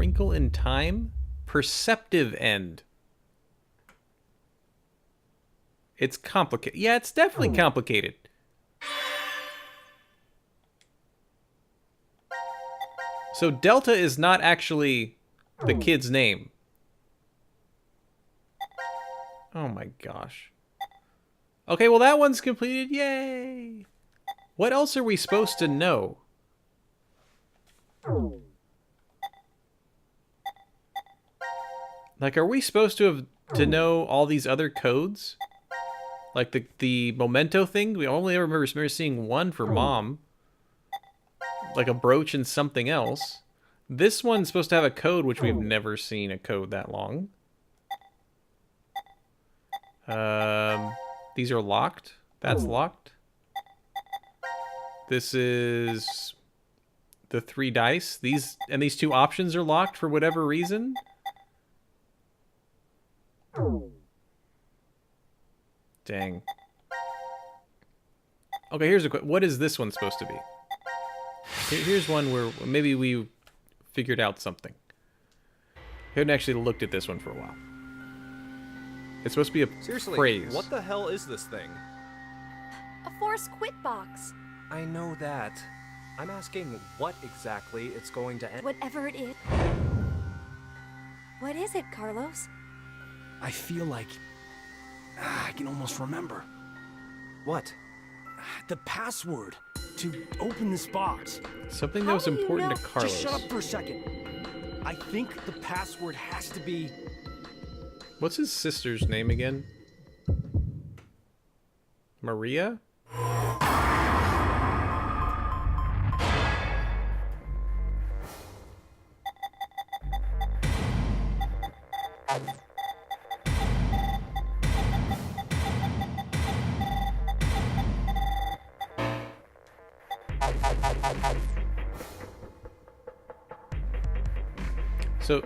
Wrinkle in Time? Perceptive End. It's complicated. Yeah, it's definitely complicated. So Delta is not actually the kid's name. Oh my gosh. Okay, well that one's completed. Yay! What else are we supposed to know? Like, are we supposed to know all these other codes? Like the memento thing? We only ever remember seeing one for Mom. Like a brooch and something else. This one's supposed to have a code, which we've never seen a code that long. These are locked. That's locked. This is the 3 dice. These 2 options are locked for whatever reason. Dang. Okay, here's a quick. What is this one supposed to be? Here's one where maybe we figured out something. I haven't actually looked at this one for a while. It's supposed to be a Seriously, phrase. what the hell is this thing? A force quit box. I know that. I'm asking what exactly it's going to end. Whatever it is. What is it, Carlos? I feel like I can almost remember. What? The password to open this box. Something that How was do you important know? to Carlos. Just shut up for a second. I think the password has to be... What's his sister's name again? Maria? So,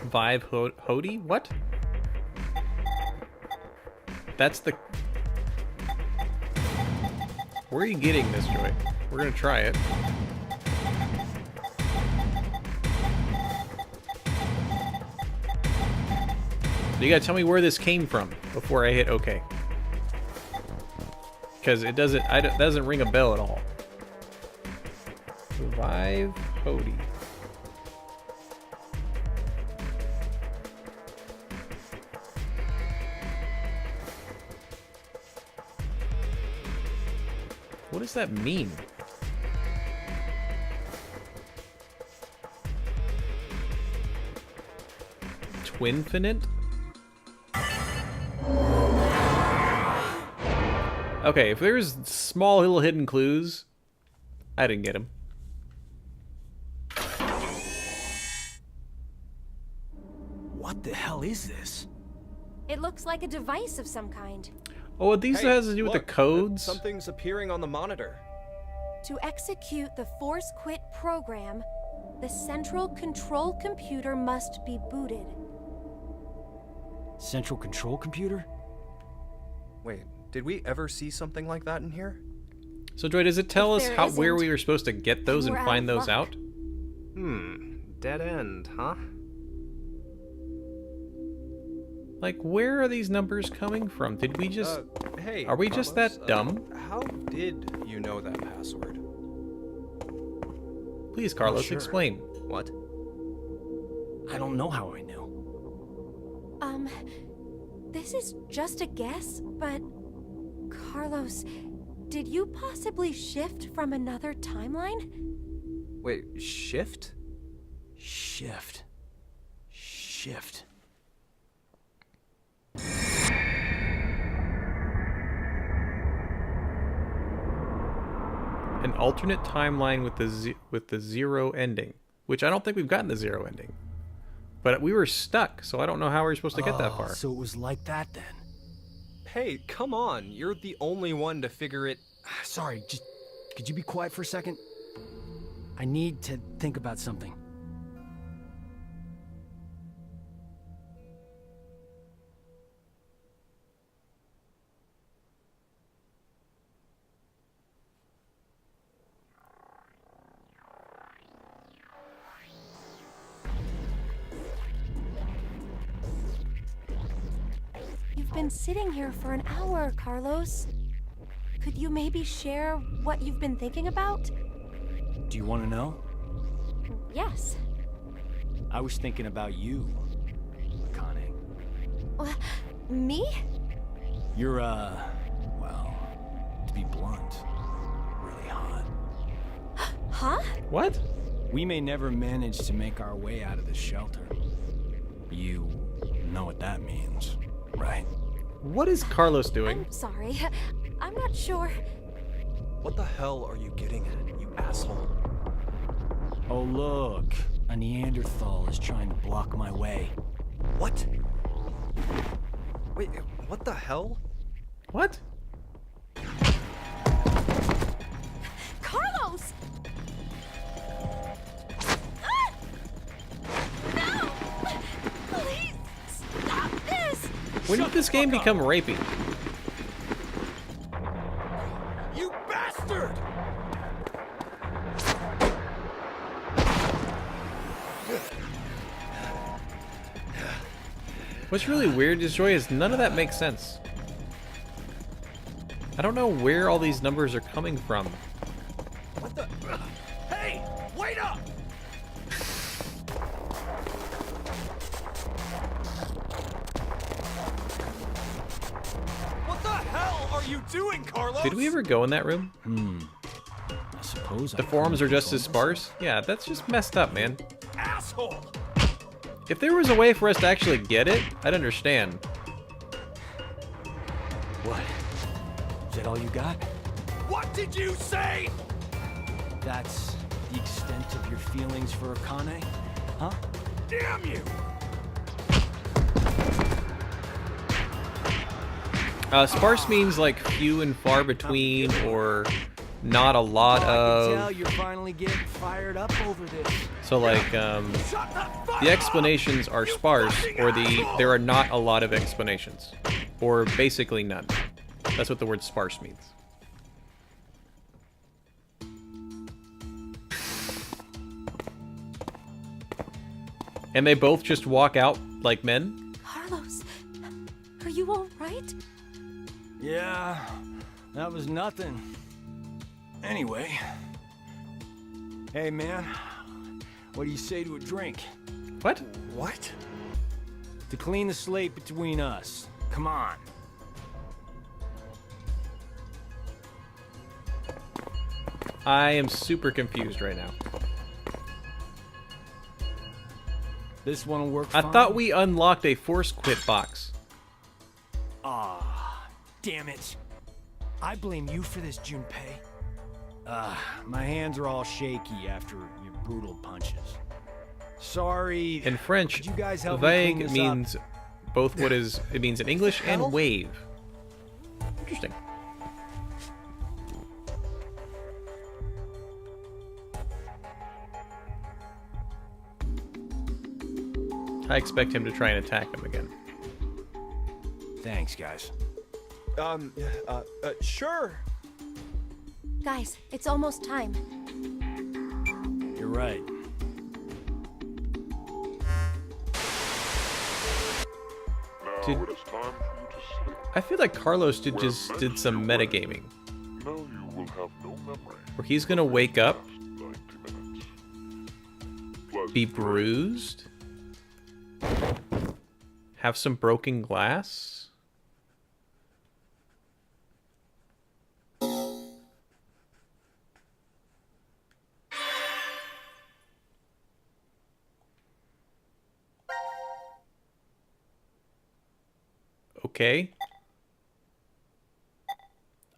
Vive Hody? What? That's the... Where are you getting this, Joy? We're gonna try it. You gotta tell me where this came from before I hit OK. Because it doesn't ring a bell at all. Vive Hody. What does that mean? Twinfinite? Okay, if there's small little hidden clues, I didn't get them. What the hell is this? It looks like a device of some kind. Oh, these Hey, has to do with look, the codes? Something's appearing on the monitor. To execute the force quit program, the central control computer must be booted. Central control computer? Wait, did we ever see something like that in here? So, Joy, does it tell If us there where isn't, we were supposed to get those and we're out find of those luck. out? Dead end, huh? Like, where are these numbers coming from? Did we just... Hey, Are we just Carlos, that dumb? How did you know that password? Please, Carlos, sure. explain. What? I don't know how I knew. This is just a guess, but... Carlos, did you possibly shift from another timeline? Wait, shift? Shift. Shift. An alternate timeline with the zero ending, which I don't think we've gotten the zero ending. But we were stuck, so I don't know how we're supposed to get that far. So it was like that then. Hey, come on. You're the only one to figure it... Sorry, just could you be quiet for a second? I need to think about something. been sitting here for an hour, Carlos. Could you maybe share what you've been thinking about? Do you want to know? Yes. I was thinking about you, Akane. Me? You're, well, to be blunt, really hot. Huh? What? We may never manage to make our way out of this shelter. You know what that means, right? What is Carlos doing? I'm sorry. I'm not sure. What the hell are you getting at, you asshole? Oh, look. A Neanderthal is trying to block my way. What? Wait, what the hell? What? Carlos! Ah! No! Please stop this! When did this game become rapey? You bastard! What's really weird, Joy, is none of that makes sense. I don't know where all these numbers are coming from. What the? Hey! Wait up! What the hell are you doing, Carlos? Did we ever go in that room? I suppose The forums are just as sparse? Yeah, that's just messed up, man. Asshole! If there was a way for us to actually get it, I'd understand. What? Is that all you got? What did you say? That's the extent of your feelings for Akane? Huh? Damn you! Sparse means like few and far between, or not a lot I can tell of. you're finally getting fired up over this. So like, Shut the fuck the explanations are sparse, or there are not a lot of explanations, or basically none. That's what the word sparse means. And they both just walk out like men? Carlos, are you all right? Yeah, that was nothing. Anyway. Hey, man. What do you say to a drink? What? What? To clean the slate between us. Come on. I am super confused right now. This one'll work I fine. thought we unlocked a force quit box. Ah, damn it. I blame you for this, Junpei. My hands are all shaky after your brutal punches. Sorry. In French, Could you guys help me clean vague this means both what is it means in English and Hell? wave. Interesting. I expect him to try and attack him again. Thanks, guys. Sure. Guys, it's almost time. You're right. Did- Now it is time for you to sleep. I feel like Carlos did some metagaming, Now you will have no memory where he's gonna wake up, for 90 minutes. Pleasant be dreams. bruised, have some broken glass. Okay.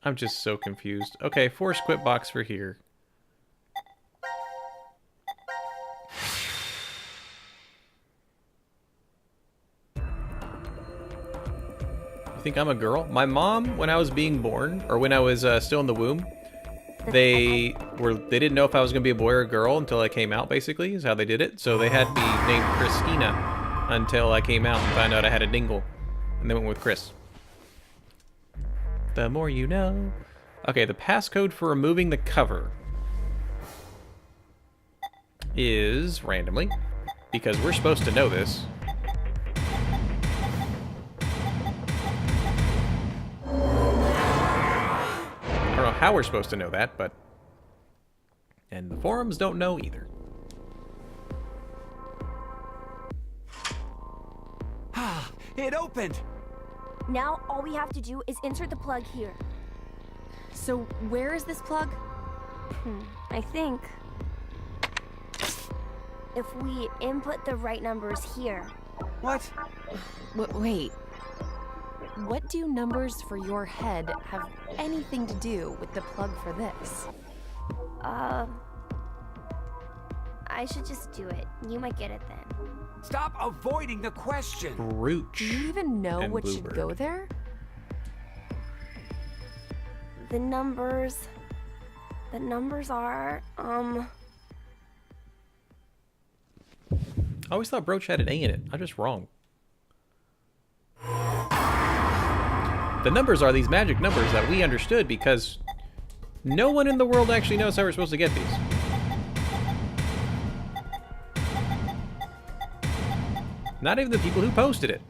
I'm just so confused. Okay, force quit box for here. You think I'm a girl? My mom, when I was being born, or when I was still in the womb, they didn't know if I was gonna be a boy or a girl until I came out. Basically, is how they did it. So they had me named Christina until I came out and found out I had a dingle, and they went with Chris. The more you know. Okay, the passcode for removing the cover is randomly, because we're supposed to know this. how we're supposed to know that, but... And the forums don't know either. Ah, it opened! Now all we have to do is insert the plug here. So where is this plug? I think if we input the right numbers here. What? Wait. What do numbers for your head have anything to do with the plug for this? I should just do it. You might get it then. Stop avoiding the question! Brooch. Do you even know and what should Bluebird. go there? The numbers are, I always thought Brooch had an A in it. I'm just wrong. The numbers are these magic numbers that we understood because no one in the world actually knows how we're supposed to get these. Not even the people who posted it.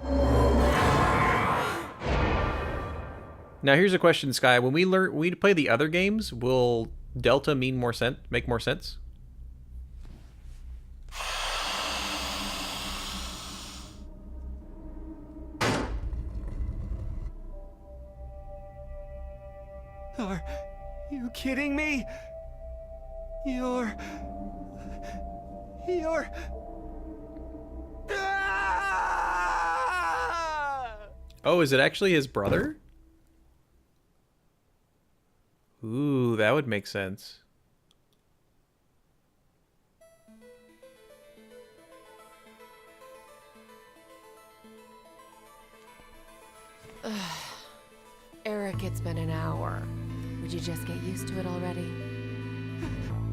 Now here's a question, Sky. When we play the other games, will Delta make more sense? Are you kidding me? You're... Ah! Oh, is it actually his brother? Ooh, that would make sense. Eric, it's been an hour. Would you just get used to it already?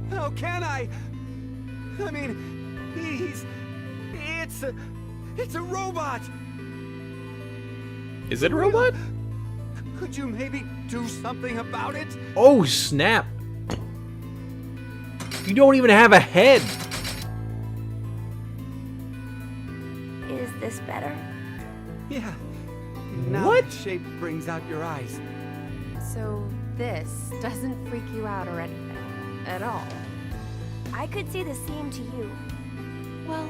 How can I? I mean, it's a robot! Is it a robot? Could you maybe do something about it? Oh, snap. You don't even have a head. is this better? Yeah. Now What? the shape brings out your eyes. So this doesn't freak you out or anything at all? I could say the same to you. Well,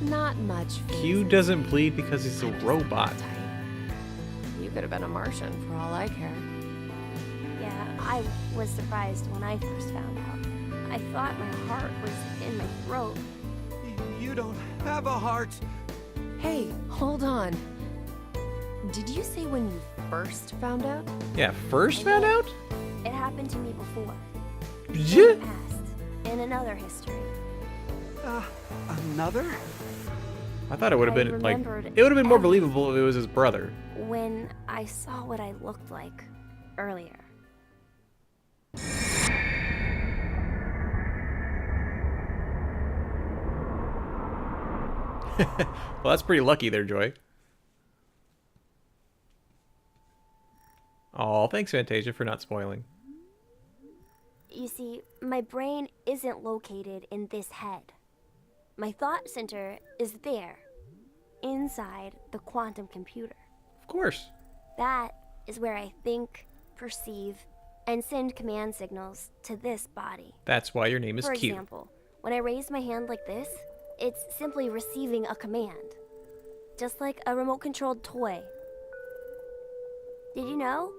not much. Q phases doesn't me. bleed because he's a I'm just robot. that type. You could have been a Martian for all I care. Yeah, I was surprised when I first found out. I thought my heart was in my throat. You don't have a heart. Hey, hold on. Did you say when you first found out? Yeah, first found out? It happened to me before. Yeah. In the past. In another history. Another? I thought it would have I been like remembered it would have been more everything. believable if it was his brother. When I saw what I looked like earlier. Well, that's pretty lucky there, Joy. Oh, thanks, Fantasia, for not spoiling. You see, my brain isn't located in this head. My thought center is there, inside the quantum computer. Of course. That is where I think, perceive, and send command signals to this body. That's why your name is For Q. example, when I raise my hand like this, it's simply receiving a command. Just like a remote-controlled toy. Did you know?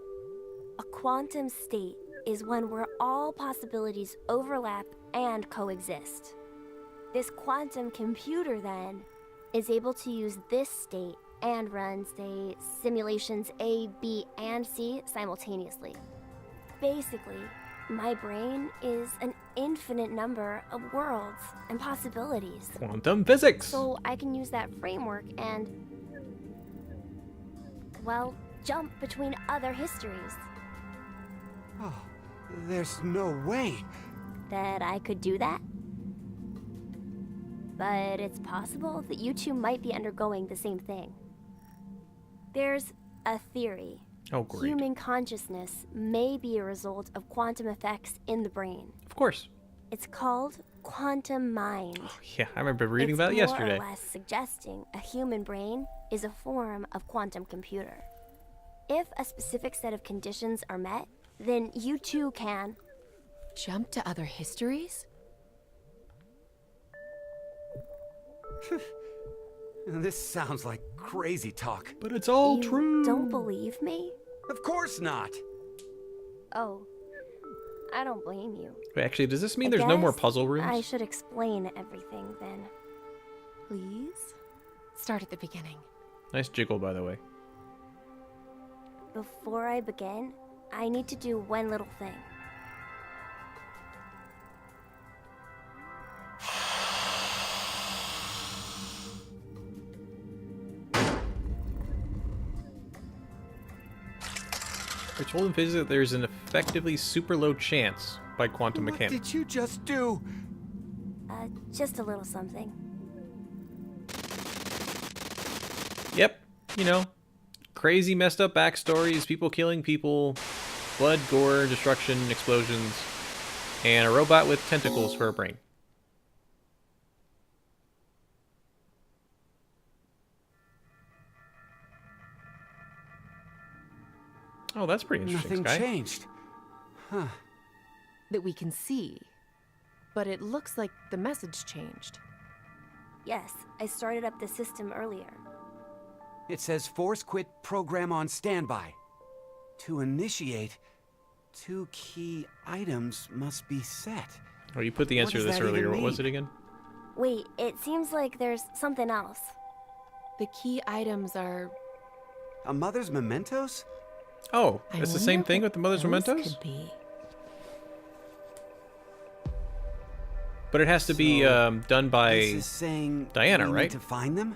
A quantum state is one where all possibilities overlap and coexist. This quantum computer, then, is able to use this state and run, say, simulations A, B, and C simultaneously. Basically, my brain is an infinite number of worlds and possibilities. Quantum physics. So I can use that framework and, well, jump between other histories. Oh, there's no way. That I could do that? But it's possible that you two might be undergoing the same thing. There's a theory. Oh, great. Human consciousness may be a result of quantum effects in the brain. Of course. It's called quantum mind. Yeah, I remember reading It's about it more yesterday. or less suggesting a human brain is a form of quantum computer. If a specific set of conditions are met, then you too can. Jump to other histories? This sounds like crazy talk. But it's all You true. don't believe me? Of course not. Oh, I don't blame you. Wait, actually, does this mean I there's no more guess puzzle rooms? I should explain everything then. Please? Start at the beginning. Nice jiggle, by the way. Before I begin, I need to do one little thing. I told him physically that there's an effectively super low chance by quantum What mechanics. did you just do? Just a little something. Yep, you know, crazy messed up backstories, people killing people, blood, gore, destruction, explosions, and a robot with tentacles for a brain. Oh, that's pretty interesting, Nothing Sky. changed. Huh. That we can see. But it looks like the message changed. Yes, I started up the system earlier. It says force quit program on standby. To initiate, 2 key items must be set. Oh, you put the What answer to does this that even earlier. What was mean? it again? Wait, it seems like there's something else. The key items are... A mother's mementos? Oh, I it's the wonder same thing what with the Mother's those Mementos? could be. But it has to be So, done This by... is saying Diana, we right? need to find them?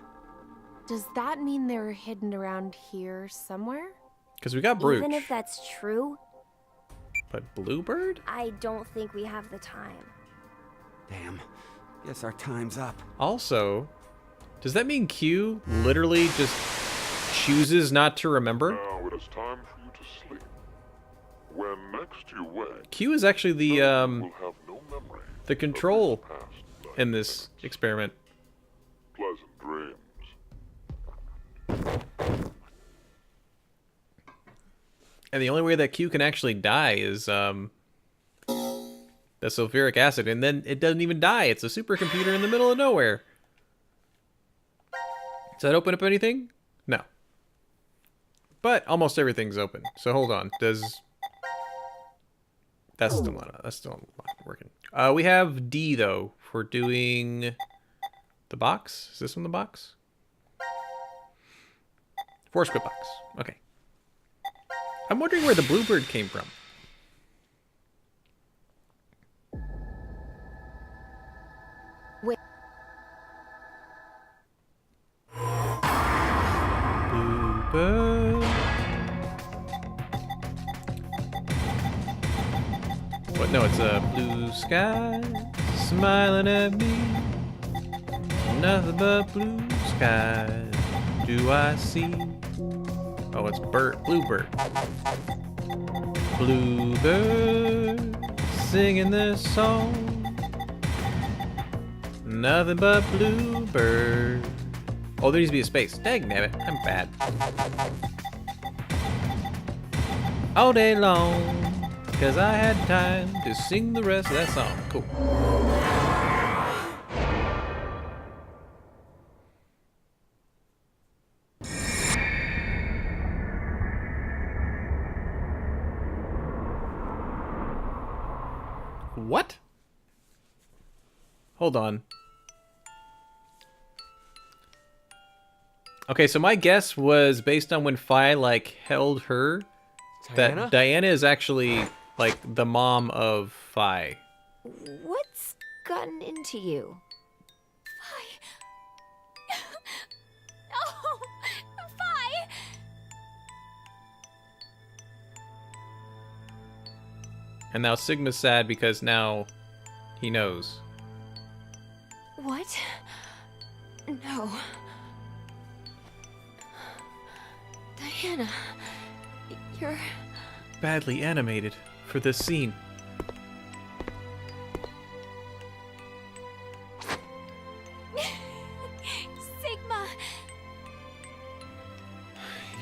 Does that mean they're hidden around here somewhere? Because we got Brooch. Even if that's true, But Bluebird? I don't think we have the time. Damn. Guess our time's up. Also, does that mean Q literally just chooses not to remember? Now it is time for you to sleep. When next you wake, Q is actually the you will have no memory the of control these past life in this events. experiment. Pleasant dreams. And the only way that Q can actually die is the sulfuric acid, and then it doesn't even die. It's a supercomputer in the middle of nowhere. Does that open up anything? No. But almost everything's open. So hold on. Does that's still not working. We have D though for doing the box. Is this one the box? Force quit box. Okay. I'm wondering where the Bluebird came from. Wait. Bluebird. What? No, it's a blue sky smiling at me. Nothing but blue skies do I see. Oh, it's Bluebird. Bluebird singing this song. Nothing but Bluebird. Oh, there needs to be a space. Dang nabbit, I'm bad. All day long, cause I had time to sing the rest of that song. Cool. What? Hold on. Okay, so my guess was based on when Fi like held her Diana? that Diana is actually like the mom of Fi. What's gotten into you? Oh, Fi! And now Sigma's sad because now he knows. What? No. Diana, you're... Badly animated for this scene. Sigma!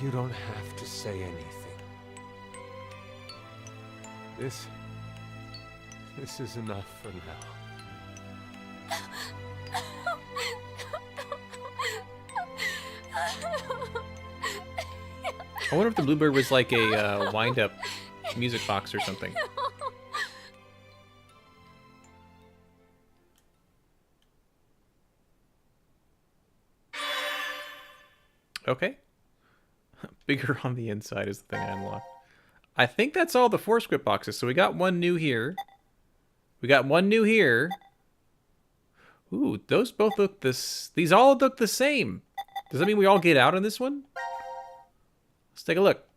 You don't have to say anything. This is enough for now. I wonder if the Bluebird was like a wind-up music box or something. Okay. Bigger on the inside is the thing I unlocked. I think that's all the Force Quit boxes. So we got one new here. We got one new here. Ooh, those both look this. These all look the same. Does that mean we all get out on this one? Let's take a look.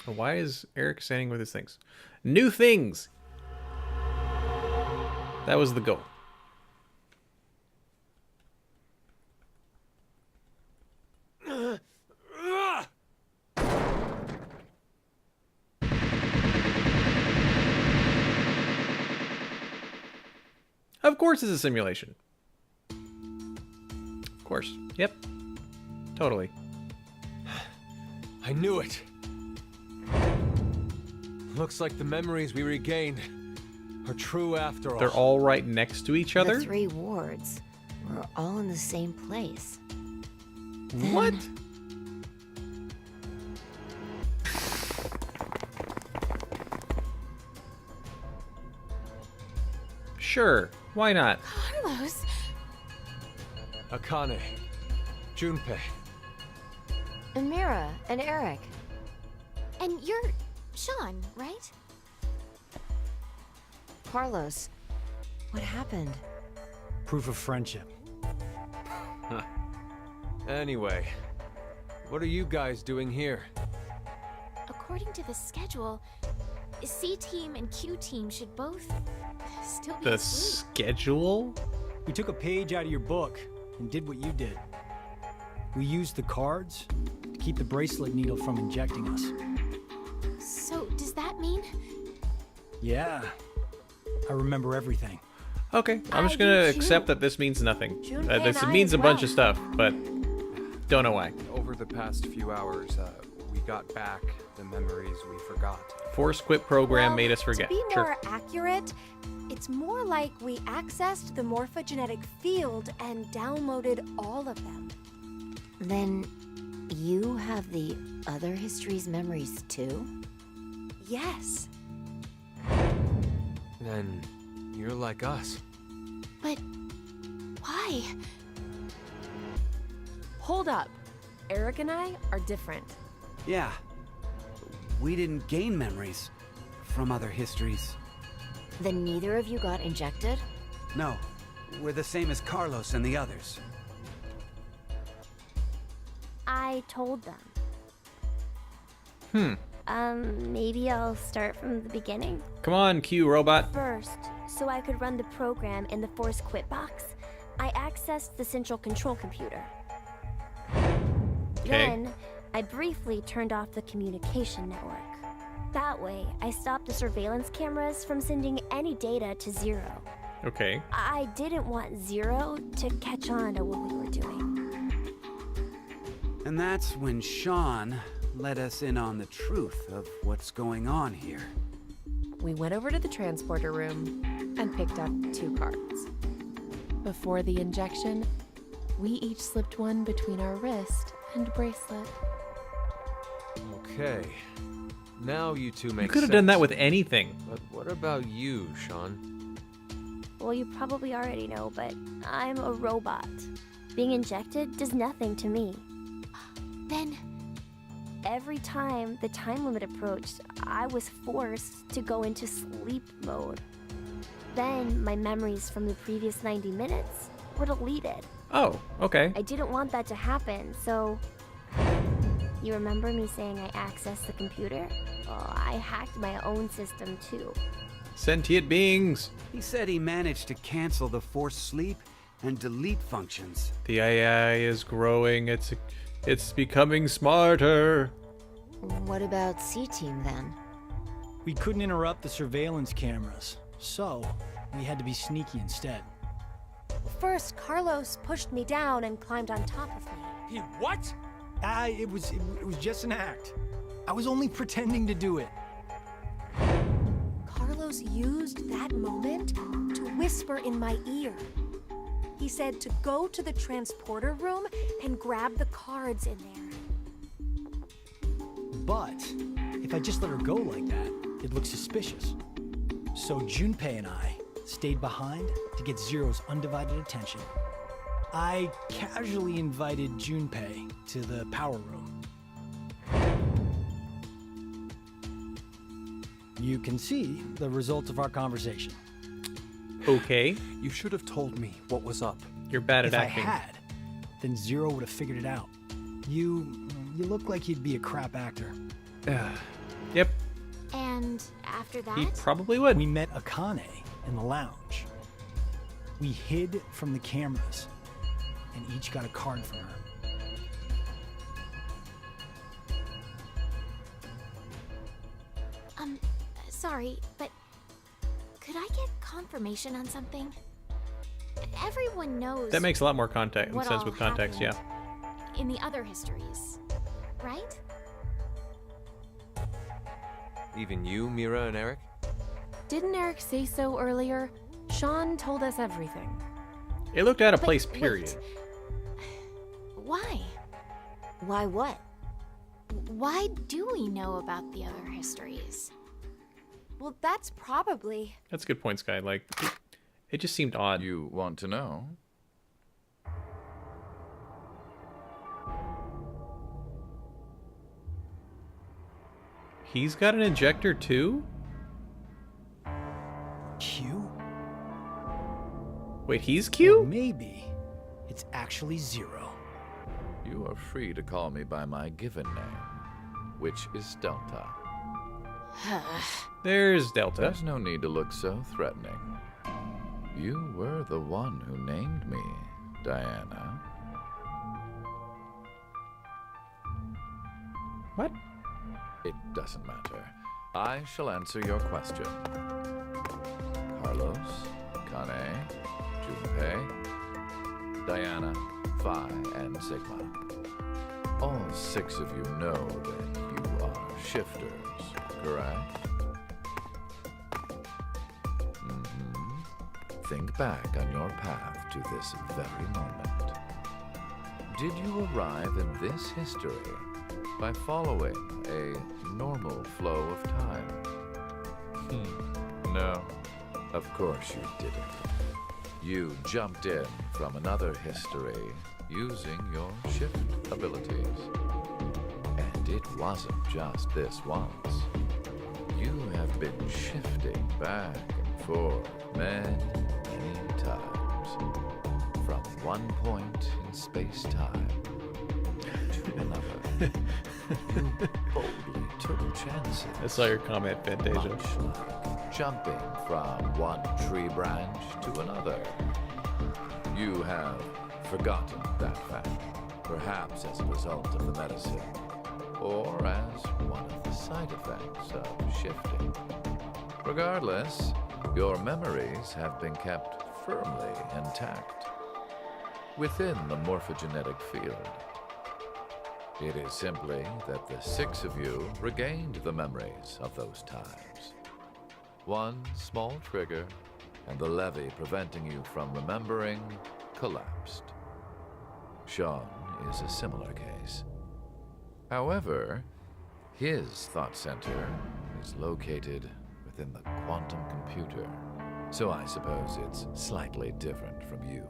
Why is Eric standing with his things? New things. That was the goal. Of course it's a simulation. Of course. Yep. Totally. I knew it. Looks like the memories we regained are true after all. They're all right next to each other? The 3 wards were all in the same place. What? Sure. Why not? Carlos! Akane, Junpei. And Mira and Eric. And you're Sean, right? Carlos, what happened? Proof of friendship. Anyway, what are you guys doing here? According to the schedule, C team and Q team should both still be The asleep. schedule? We took a page out of your book and did what you did. We used the cards to keep the bracelet needle from injecting us. So does that mean? Yeah, I remember everything. Okay, I'm just I gonna do accept too. that this means nothing. Junpei This and I means a as bunch well. of stuff, but don't know why. Over the past few hours, we got back the memories we forgot. Force Quit program Well, made us forget. To be Sure. more accurate, it's more like we accessed the morphogenetic field and downloaded all of them. Then you have the other history's memories too? Yes. Then you're like us. But why? Hold up. Eric and I are different. Yeah. We didn't gain memories from other histories. Then neither of you got injected? No, we're the same as Carlos and the others. I told them. Hmm. Maybe I'll start from the beginning. Come on, Q robot. First, so I could run the program in the Force Quit box, I accessed the central control computer. Okay. Then, I briefly turned off the communication network. That way, I stopped the surveillance cameras from sending any data to Zero. Okay. I didn't want Zero to catch on to what we were doing. And that's when Sean let us in on the truth of what's going on here. We went over to the transporter room and picked up 2 cards. Before the injection, we each slipped one between our wrist and bracelet. Okay. Now you two make You could have done sense. that with anything. But what about you, Sean? Well, you probably already know, but I'm a robot. Being injected does nothing to me. Then Every time the time limit approached, I was forced to go into sleep mode. Then my memories from the previous 90 minutes were deleted. Oh, okay. I didn't want that to happen, so... You remember me saying I accessed the computer? Well, I hacked my own system too. Sentient beings. He said he managed to cancel the forced sleep and delete functions. The AI is growing. It's becoming smarter. What about C-Team then? We couldn't interrupt the surveillance cameras, so we had to be sneaky instead. First, Carlos pushed me down and climbed on top of me. He what? It was just an act. I was only pretending to do it. Carlos used that moment to whisper in my ear. He said to go to the transporter room and grab the cards in there. But if I just let her go like that, it'd look suspicious. So Junpei and I stayed behind to get Zero's undivided attention. I casually invited Junpei to the power room. You can see the results of our conversation. Okay. You should have told me what was up. You're bad at If acting. I had, then Zero would have figured it out. You look like you'd be a crap actor. Yep. And after that? He probably would. We met Akane in the lounge. We hid from the cameras and each got a card from her. Sorry, but could I get confirmation on something? Everyone knows That makes a lot more context what sense all with context, yeah. happened in the other histories, right? Even you, Mira and Eric? Didn't Eric say so earlier? Sean told us everything. It looked out of But place, wait. period. Why? Why what? Why do we know about the other histories? Well, that's probably... That's a good point, Sky. Like, it just seemed odd. You want to know? He's got an injector too? Q? Wait, he's Or Q? maybe it's actually Zero. You are free to call me by my given name, which is Delta. There's Delta. There's no need to look so threatening. You were the one who named me, Diana. What? It doesn't matter. I shall answer your question. Carlos, Kane, Junpei, Diana, Phi, and Sigma. All 6 of you know that you are shifters, correct? Think back on your path to this very moment. Did you arrive in this history by following a normal flow of time? No, of course you didn't. You jumped in from another history using your shift abilities. And it wasn't just this once. You have been shifting back and forth many times. From one point in space-time to another. You boldly took chances. I saw your comment, Fantasia. Much like jumping from one tree branch to another. You have forgotten that fact, perhaps as a result of the medicine, or as one of the side effects of shifting. Regardless, your memories have been kept firmly intact within the morphogenetic field. It is simply that the 6 of you regained the memories of those times. One small trigger, and the levee preventing you from remembering collapsed. Sean is a similar case. However, his thought center is located within the quantum computer, so I suppose it's slightly different from you.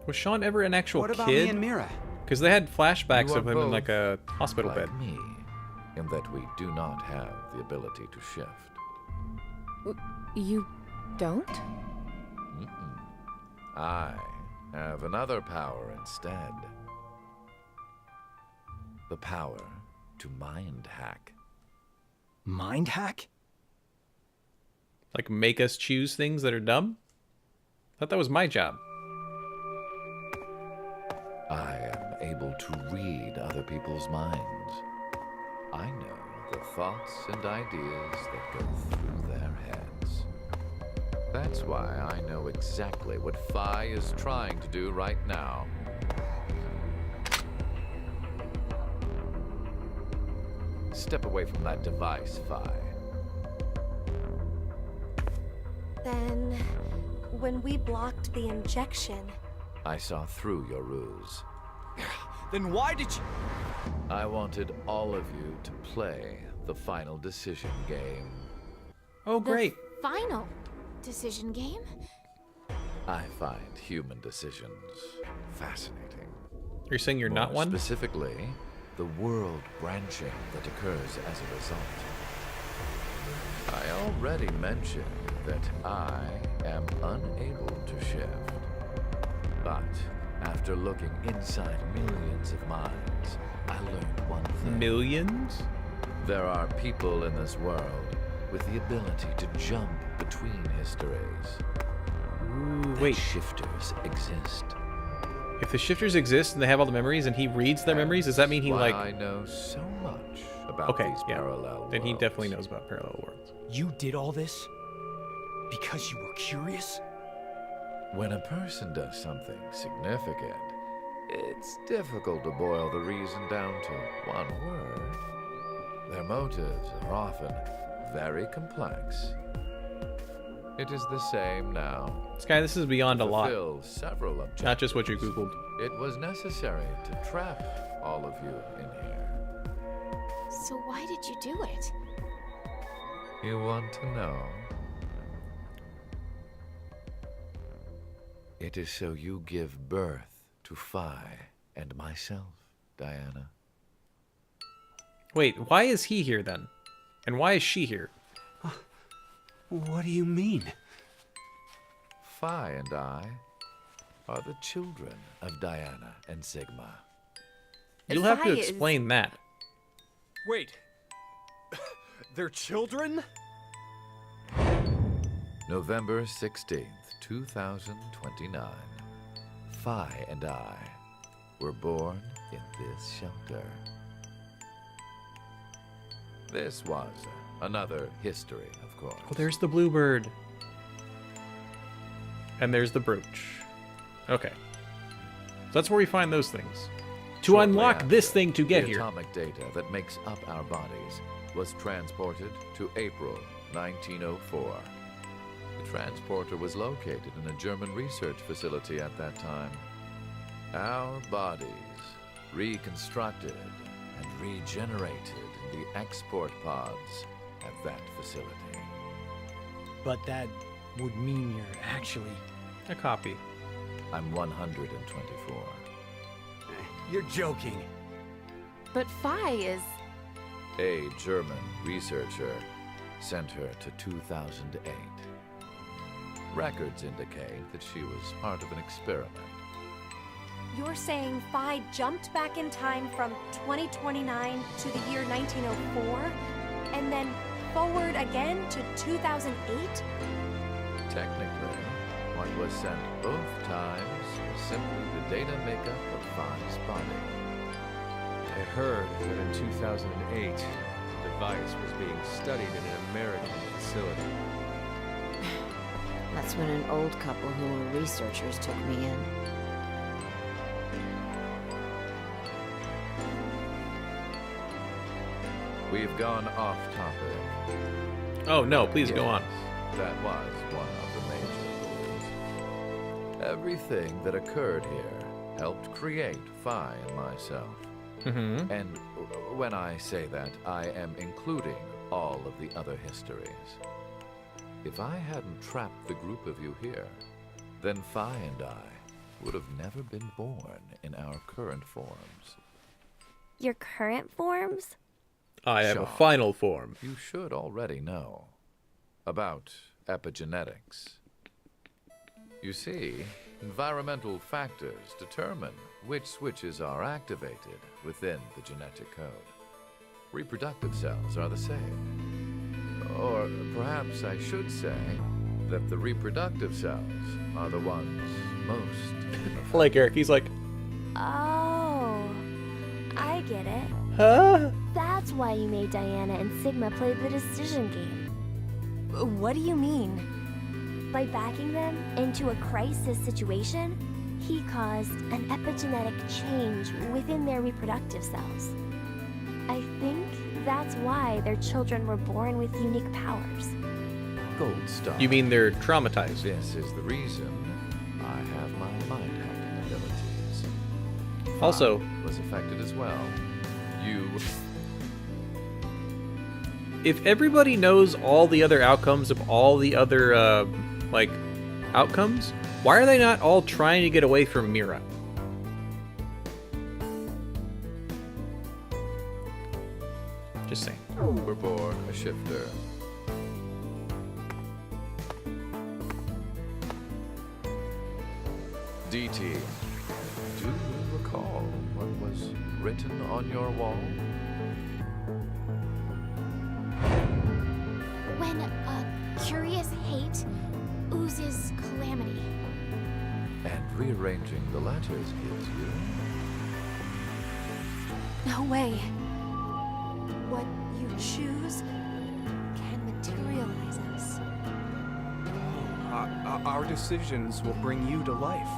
Was Sean ever an actual What kid? about me and Mira? Because they had flashbacks You are of him in both like a hospital like bed. me, in that we do not have the ability to shift. You don't? Mm-mm. I have another power instead. The power to mind hack. Mind hack? Like make us choose things that are dumb? Thought that was my job. I am able to read other people's minds. I know the thoughts and ideas that go through their heads. That's why I know exactly what Phi is trying to do right now. step away from that device, Vi. Then, when we blocked the injection, I saw through your ruse. Then why did you... I wanted all of you to play the final decision game. Oh, great. The final decision game? I find human decisions fascinating. You're saying you're not More one? Specifically, the world branching that occurs as a result. I already mentioned that I am unable to shift. But after looking inside millions of minds, I learned one thing. Millions? There are people in this world with the ability to jump between histories. Ooh, That wait. shifters exist. If the shifters exist and they have all the memories and he reads their memories, does that mean he, Why like... I know so much about Okay, these yeah. parallel Then he worlds. definitely knows about parallel worlds. You did all this because you were curious? When a person does something significant, it's difficult to boil the reason down to one word. Their motives are often very complex. It is the same now. Sky, this is beyond a To lot. fulfill several objectives, Not just what you Googled. it was necessary to trap all of you in here. So why did you do it? You want to know? It is so you give birth to Phi and myself, Diana. Wait, why is he here then? And why is she here? What do you mean? Phi and I are the children of Diana and Sigma. You'll have to Phi is- explain that. Wait. They're children? November 16th, 2029. Phi and I were born in this shelter. This was another history, of course. Oh, there's the bluebird. And there's the brooch. Okay. So that's where we find those things. To Shortly unlock this after, thing to get the here. atomic data that makes up our bodies was transported to April 1904. The transporter was located in a German research facility at that time. Our bodies reconstructed and regenerated in the export pods at that facility. But that would mean you're actually... A copy. I'm 124. You're joking. But Phi is... A German researcher sent her to 2008. Records indicate that she was part of an experiment. you're saying Phi jumped back in time from 2029 to the year 1904, and then forward again to 2008? Technically, what was sent both times was simply the data makeup of Phi's body. I heard that in 2008, the device was being studied in an American facility. That's when an old couple who were researchers took me in. We've gone off topic. Oh no, please go on. That was one of the major goals. Everything that occurred here helped create Phi and myself. Mm-hmm. And when I say that, I am including all of the other histories. If I hadn't trapped the group of you here, then Phi and I would have never been born in our current forms. Your current forms? I have a Shaw, final form. You should already know about epigenetics. You see, environmental factors determine which switches are activated within the genetic code. Reproductive cells are the same. Or perhaps I should say that the reproductive cells are the ones most... Like Eric, he's like, Oh, I get it. huh? That's why you made Diana and Sigma play the decision game. What do you mean? By backing them into a crisis situation, he caused an epigenetic change within their reproductive cells. I think that's why their children were born with unique powers. Gold star. You mean they're traumatized? This is the reason I have my mind hacking abilities. Also, was affected as well. You. if everybody knows all the other outcomes of all the other, like, outcomes, why are they not all trying to get away from Mira? Just saying. We're born a shifter. DT, do you recall what was written on your wall? When curious hate oozes calamity. And rearranging the letters gives you. No way. What you choose can materialize us. Our decisions will bring you to life.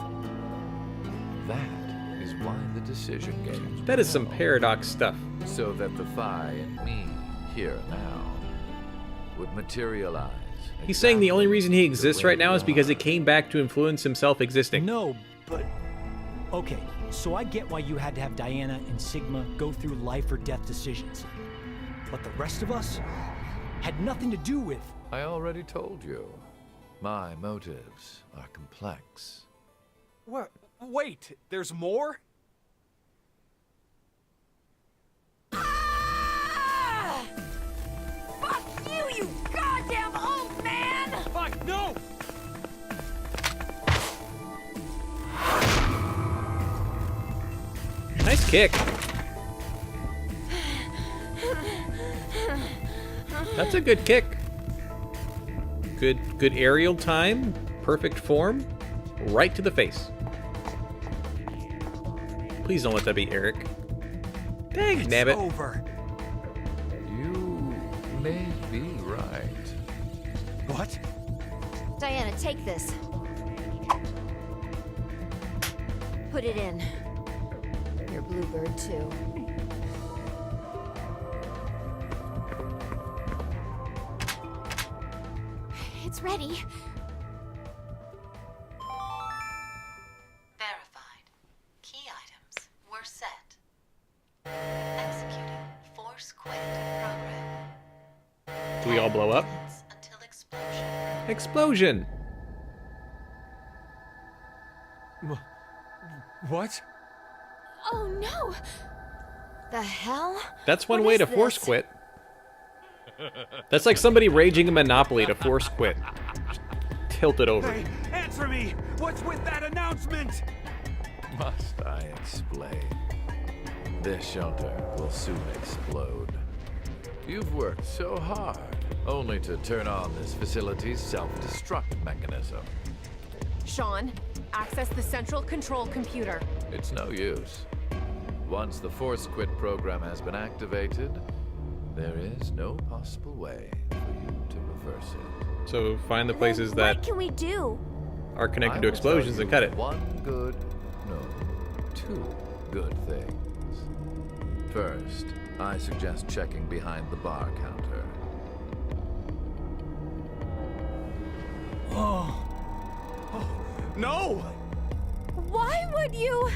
That is why the decision games. That is some paradox stuff. So that the Phi and me, here and now, would materialize. He's saying the only reason he exactly exists the way right now we is because are. it came back to influence himself existing. No, but... Okay, so I get why you had to have Diana and Sigma go through life or death decisions. But the rest of us had nothing to do with... I already told you. My motives are complex. What? Wait, there's more? Fuck you, you goddamn old man! Fuck, no! Nice kick. That's a good kick. Good aerial time, perfect form, right to the face. Please don't let that be Eric. Dang, nabbit. Over. You may be right. What? Diana, take this. Put it in. Your bluebird, too. It's ready. Verified. Key items were set. Executing force quit program. Do we all blow up? Minutes until explosion. Explosion. What? Oh no! The hell? That's one What way is to force this? quit. That's like somebody raging a Monopoly to force quit. Tilt it over. Hey, answer me! What's with that announcement? Must I explain? This shelter will soon explode. You've worked so hard, only to turn on this facility's self-destruct mechanism. Sean, access the central control computer. It's no use. Once the force quit program has been activated, there is no possible way for you to reverse it. So find the places Then that what can we do? are connected I to will explosions tell and you cut it. two good things. First, I suggest checking behind the bar counter. No! Why would you?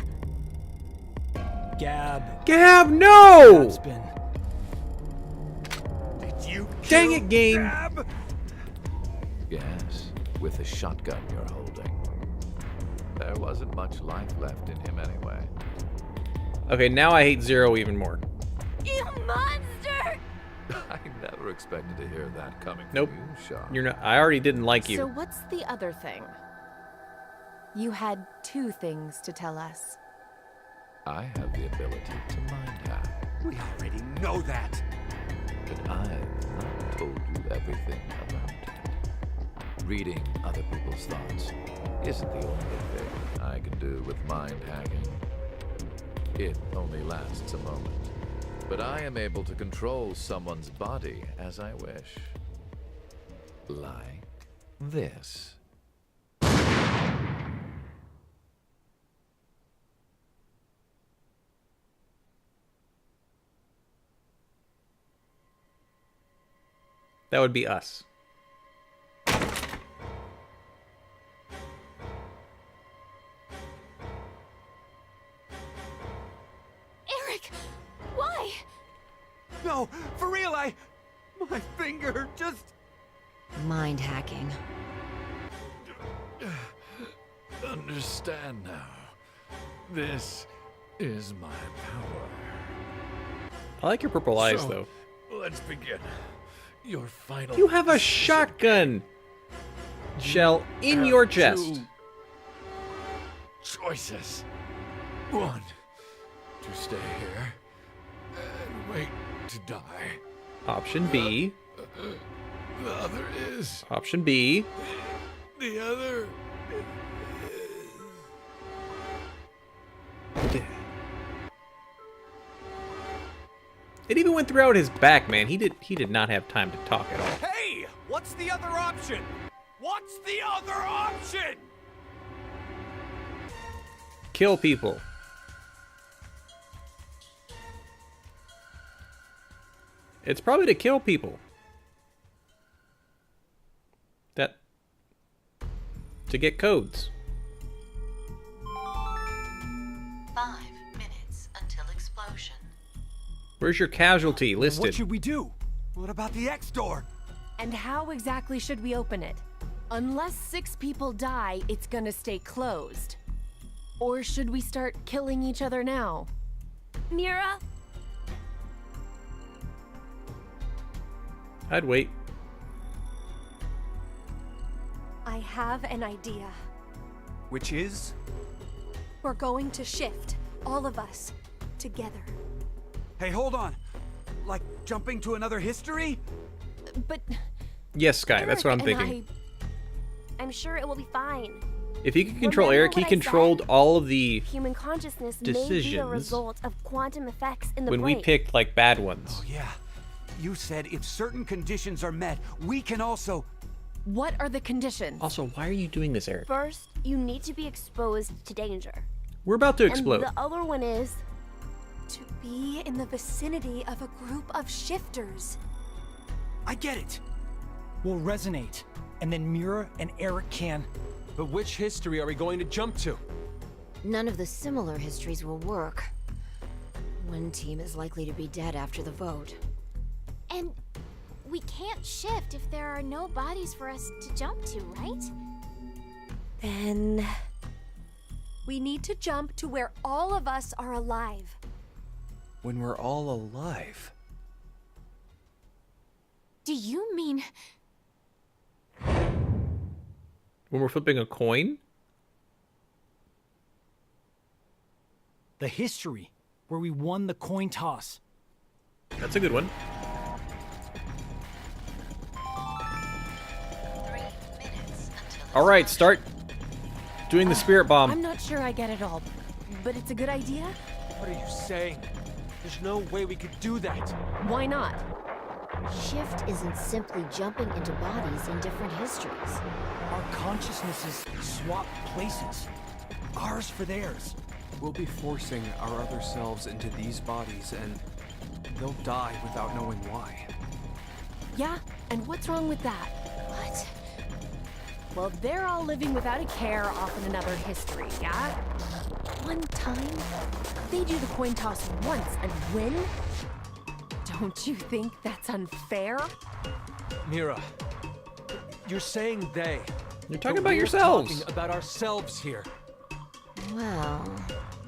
Gab. Gab, no! Gab's been... Did you Dang kill it, game. Gab? Yes, with the shotgun you're holding. There wasn't much life left in him anyway. Okay, now I hate Zero even more. You monster! I never expected to hear that coming Nope. from you, Sean. You're not. I already didn't like you. So what's the other thing? You had two things to tell us. I have the ability to mind hack, We already know that. but I've not told you everything about it. Reading other people's thoughts isn't the only thing I can do with mind hacking. It only lasts a moment, but I am able to control someone's body as I wish. Like this. That would be us. Eric! Why? No, for real, my finger just... Mind hacking. Understand now. This is my power. I like your purple eyes, So, though. Let's begin. Your final. You have a decision. shotgun shell in your chest. Two choices. One, to stay here and wait to die. Option B. The other is. Option B. The other. It even went throughout his back, man. He did not have time to talk at all. Hey! What's the other option? What's the other option? Kill people. It's probably to kill people. To get codes. 5 minutes until explosion. Where's your casualty listed? What should we do? What about the X door? And how exactly should we open it? Unless 6 people die, it's gonna stay closed. Or should we start killing each other now? Mira? I'd wait. I have an idea. Which is? We're going to shift, all of us, together. Hey, hold on. Like jumping to another history? But Yes, Sky, that's what I'm Eric and thinking. I'm sure it will be fine. If he could control Remember Eric, he what I controlled said? all of the Human consciousness may be decisions a result of quantum effects in the when brain. we picked like bad ones. Oh, yeah. You said if certain conditions are met, we can also... what are the conditions? Also, why are you doing this, Eric? First, you need to be exposed to danger. We're about to explode. And the other one is To be in the vicinity of a group of shifters. I get it. We'll resonate, and then Mira and Eric can... But which history are we going to jump to? None of the similar histories will work. One team is likely to be dead after the vote. And we can't shift if there are no bodies for us to jump to, right? Then we need to jump to where all of us are alive. When we're all alive. Do you mean When we're flipping a coin? The history, where we won the coin toss. That's a good one. 3 minutes until All right, explosion. start doing the spirit bomb. I'm not sure I get it all, but it's a good idea. What are you saying? There's no way we could do that. Why not? Shift isn't simply jumping into bodies in different histories. Our consciousnesses swap places. Ours for theirs. We'll be forcing our other selves into these bodies, and they'll die without knowing why. Yeah, and what's wrong with that? what? Well, they're all living without a care off in another history, yeah? One time, they do the coin toss once and win? Don't you think that's unfair? Mira, you're saying they. You're talking but about we're yourselves. Talking about ourselves here. Well,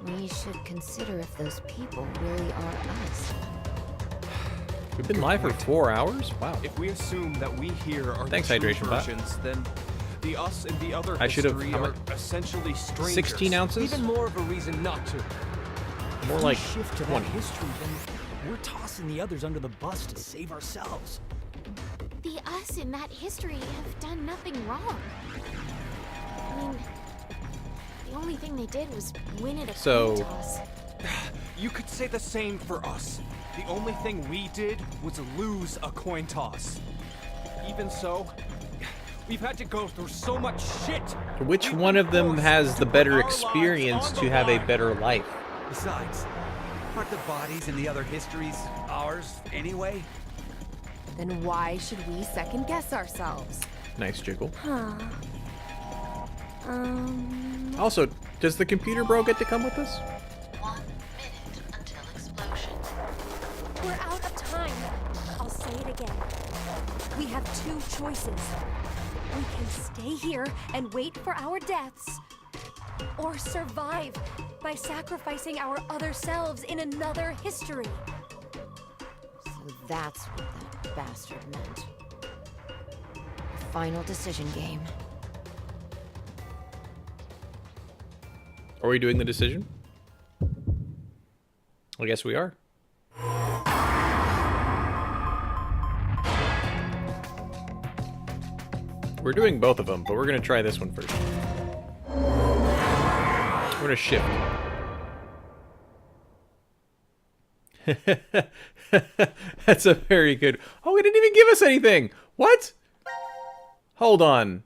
we should consider if those people really are us. We've been live for 4 hours? Wow. If we assume that we here are Thanks, the true Hydration Bot. versions, then the us and the other I should have- history how are much? essentially strangers. 16 ounces? Even more of a reason not to. More If like we shift to 20. that history, then we're tossing the others under the bus to save ourselves. The us in that history have done nothing wrong. I mean, the only thing they did was win at a So- coin toss. You could say the same for us. The only thing we did was lose a coin toss. Even so, we've had to go through so much shit. Which We've one been of them forced has to the put better our lives experience on to the have a line. better life? Besides, aren't the bodies in the other histories ours anyway? then why should we second guess ourselves? Nice jiggle. Huh. Also, does the computer bro get to come with us? 1 minute until explosion. We're out of time. I'll say it again. We have two choices. We can stay here and wait for our deaths, or survive by sacrificing our other selves in another history. So that's what that bastard meant. Final decision game. Are we doing the decision? I guess we are. We're doing both of them, but we're going to try this one first. We're going to shift. That's a very good... Oh, we didn't even give us anything! What? Hold on.